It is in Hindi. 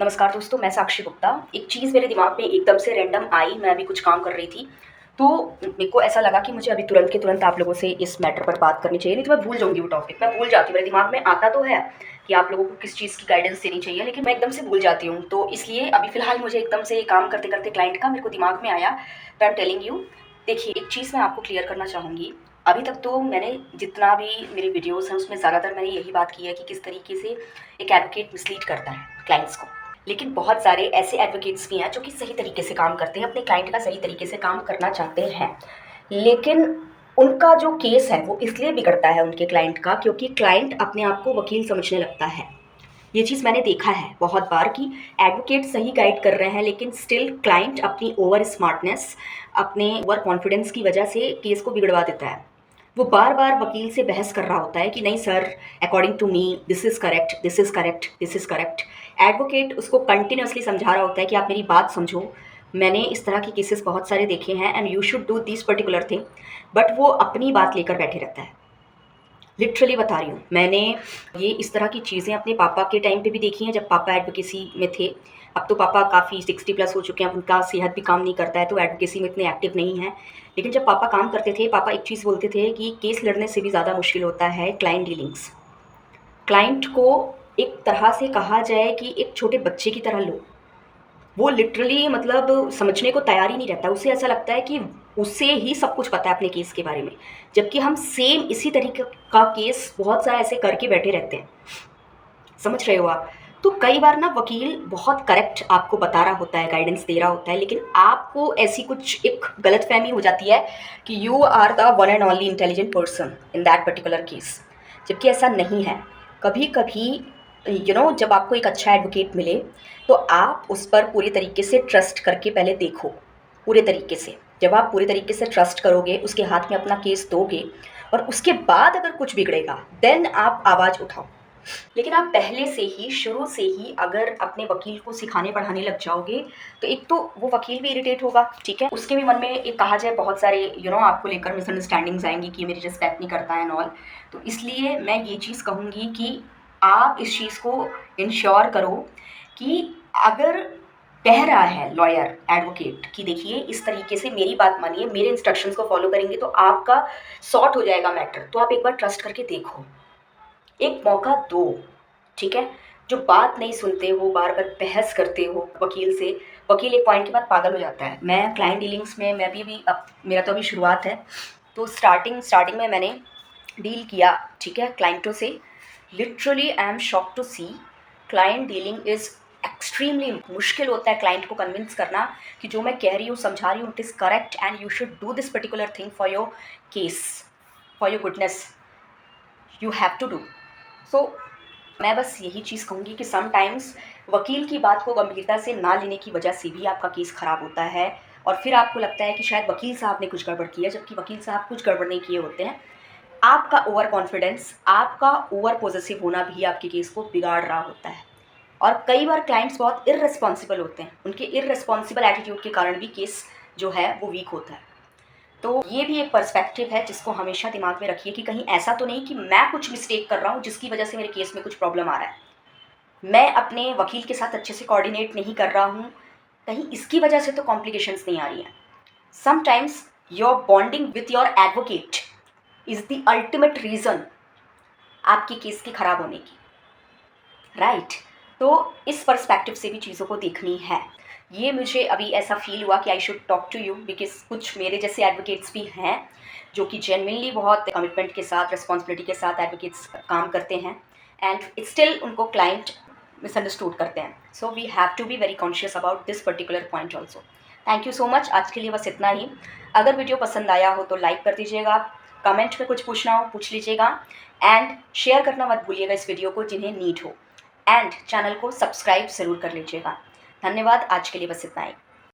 नमस्कार दोस्तों, मैं साक्षी गुप्ता। एक चीज़ मेरे दिमाग में एकदम से रैंडम आई, मैं अभी कुछ काम कर रही थी, तो मेरे को ऐसा लगा कि मुझे अभी तुरंत के तुरंत आप लोगों से इस मैटर पर बात करनी चाहिए, नहीं तो मैं भूल जाऊँगी वो टॉपिक। मैं भूल जाती हूँ, मेरे दिमाग में आता तो है कि आप लोगों को किस चीज़ की गाइडेंस देनी चाहिए, लेकिन मैं एकदम से भूल जाती हूँ। तो इसलिए अभी फ़िलहाल मुझे एकदम से काम करते-करते क्लाइंट का मेरे को दिमाग में आया, तो आई एम टेलिंग यू। देखिए, एक चीज़ मैं आपको क्लियर करना चाहूँगी। अभी तक तो मैंने जितना भी मेरे वीडियोज़ हैं, उसमें ज़्यादातर मैंने यही बात की है कि किस तरीके से एक एडवोकेट मिसलीड करता है क्लाइंट्स को। लेकिन बहुत सारे ऐसे एडवोकेट्स भी हैं जो कि सही तरीके से काम करते हैं, अपने क्लाइंट का सही तरीके से काम करना चाहते हैं, लेकिन उनका जो केस है वो इसलिए बिगड़ता है उनके क्लाइंट का, क्योंकि क्लाइंट अपने आप को वकील समझने लगता है। ये चीज़ मैंने देखा है बहुत बार कि एडवोकेट सही गाइड कर रहे हैं, लेकिन स्टिल क्लाइंट अपनी ओवर स्मार्टनेस, अपने ओवर कॉन्फिडेंस की वजह से केस को बिगड़वा देता है। वो बार बार वकील से बहस कर रहा होता है कि नहीं sir, according to me this is correct, this is correct, this is correct. Advocate उसको कंटिन्यूसली समझा रहा होता है कि आप मेरी बात समझो, मैंने इस तरह के केसेस बहुत सारे देखे हैं and you should do this particular thing, but वो अपनी बात लेकर बैठे रहता है। लिटरली बता रही हूँ, मैंने ये इस तरह की चीज़ें अपने पापा के टाइम पे भी देखी हैं, जब पापा एडवोकेसी में थे। अब तो पापा काफ़ी 60+ हो चुके हैं, अब उनका सेहत भी काम नहीं करता है, तो एडवोकेसी में इतने एक्टिव नहीं हैं। लेकिन जब पापा काम करते थे, पापा एक चीज़ बोलते थे कि केस लड़ने से भी ज़्यादा मुश्किल होता है क्लाइंट डीलिंग्स। क्लाइंट को एक तरह से कहा जाए कि एक छोटे बच्चे की तरह लो। वो लिटरली मतलब समझने को तैयार ही नहीं रहता। उसे ऐसा लगता है कि उसे ही सब कुछ पता है अपने केस के बारे में, जबकि हम सेम इसी तरीके का केस बहुत सारा ऐसे करके बैठे रहते हैं। समझ रहे हो आप? तो कई बार ना वकील बहुत करेक्ट आपको बता रहा होता है, गाइडेंस दे रहा होता है, लेकिन आपको ऐसी कुछ एक गलतफ़हमी हो जाती है कि you are the one and only intelligent person in that particular case, जबकि ऐसा नहीं है। कभी-कभी जब आपको एक अच्छा एडवोकेट मिले, तो आप उस पर पूरी तरीके से ट्रस्ट करके पहले देखो, पूरे तरीके से। जब आप पूरे तरीके से ट्रस्ट करोगे, उसके हाथ में अपना केस दोगे और उसके बाद अगर कुछ बिगड़ेगा, देन आप आवाज़ उठाओ। लेकिन आप पहले से ही, शुरू से ही अगर अपने वकील को सिखाने पढ़ाने लग जाओगे, तो एक तो वो वकील भी इरिटेट होगा, ठीक है? उसके भी मन में एक कहा जाए बहुत सारे आपको लेकर मिसअंडरस्टैंडिंग्स आएँगी कि ये मेरी रिस्पेक्ट नहीं करता है एंड ऑल। तो इसलिए मैं ये चीज़ कहूँगी कि आप इस चीज़ को इंश्योर करो कि अगर कह रहा है लॉयर, एडवोकेट कि देखिए इस तरीके से मेरी बात मानिए, मेरे इंस्ट्रक्शंस को फॉलो करेंगे तो आपका सॉर्ट हो जाएगा मैटर, तो आप एक बार ट्रस्ट करके देखो। एक मौका दो, ठीक है? जो बात नहीं सुनते हो, बार-बार बहस करते हो वकील से, वकील एक पॉइंट के बाद पागल हो जाता है। मैं क्लाइंट डीलिंग्स में मैं भी अभी अब मेरा तो अभी शुरुआत है, तो स्टार्टिंग में मैंने डील किया, ठीक है, क्लाइंटों से। Literally I am shocked to see client dealing is extremely मुश्किल होता है क्लाइंट को कन्विंस करना कि जो मैं कह रही हूँ, समझा रही हूँ, it is correct and you should do this particular thing for your case, for your goodness, you have to do. So मैं बस यही चीज़ कहूँगी कि समटाइम्स वकील की बात को गंभीरता से ना लेने की वजह से भी आपका केस ख़राब होता है, और फिर आपको लगता है कि शायद वकील साहब ने कुछ गड़बड़ किया, जबकि वकील साहब कुछ गड़बड़ नहीं किए होते हैं। आपका ओवर कॉन्फिडेंस, आपका ओवर पॉसेसिव होना भी आपके केस को बिगाड़ रहा होता है। और कई बार क्लाइंट्स बहुत इर्रेस्पॉन्सिबल होते हैं, उनके इर्रेस्पॉन्सिबल एटीट्यूड के कारण भी केस जो है वो वीक होता है। तो ये भी एक पर्सपेक्टिव है जिसको हमेशा दिमाग में रखिए कि कहीं ऐसा तो नहीं कि मैं कुछ मिस्टेक कर रहा हूँ जिसकी वजह से मेरे केस में कुछ प्रॉब्लम आ रहा है, मैं अपने वकील के साथ अच्छे से कोऑर्डिनेट नहीं कर रहा हूँ, कहीं इसकी वजह से तो कॉम्प्लिकेशंस नहीं आ रही हैं। Sometimes your bonding with your advocate is the ultimate reason आपकी केस की ख़राब होने की, राइट? तो इस पर्सपेक्टिव से भी चीज़ों को देखनी है। ये मुझे अभी ऐसा फील हुआ कि I should talk to you, because कुछ मेरे जैसे एडवोकेट्स भी हैं जो कि जेन्युइनली बहुत कमिटमेंट के साथ, रिस्पॉन्सिबिलिटी के साथ एडवोकेट्स काम करते हैं, एंड स्टिल उनको क्लाइंट मिसअंडरस्टूड करते हैं। So we have to be very conscious about this particular point also. Thank you so much, आज के लिए बस इतना ही। अगर वीडियो पसंद आया हो तो लाइक कर दीजिएगा, कमेंट में कुछ पूछना हो पूछ लीजिएगा, एंड शेयर करना मत भूलिएगा इस वीडियो को जिन्हें नीड हो, एंड चैनल को सब्सक्राइब ज़रूर कर लीजिएगा। धन्यवाद, आज के लिए बस इतना ही।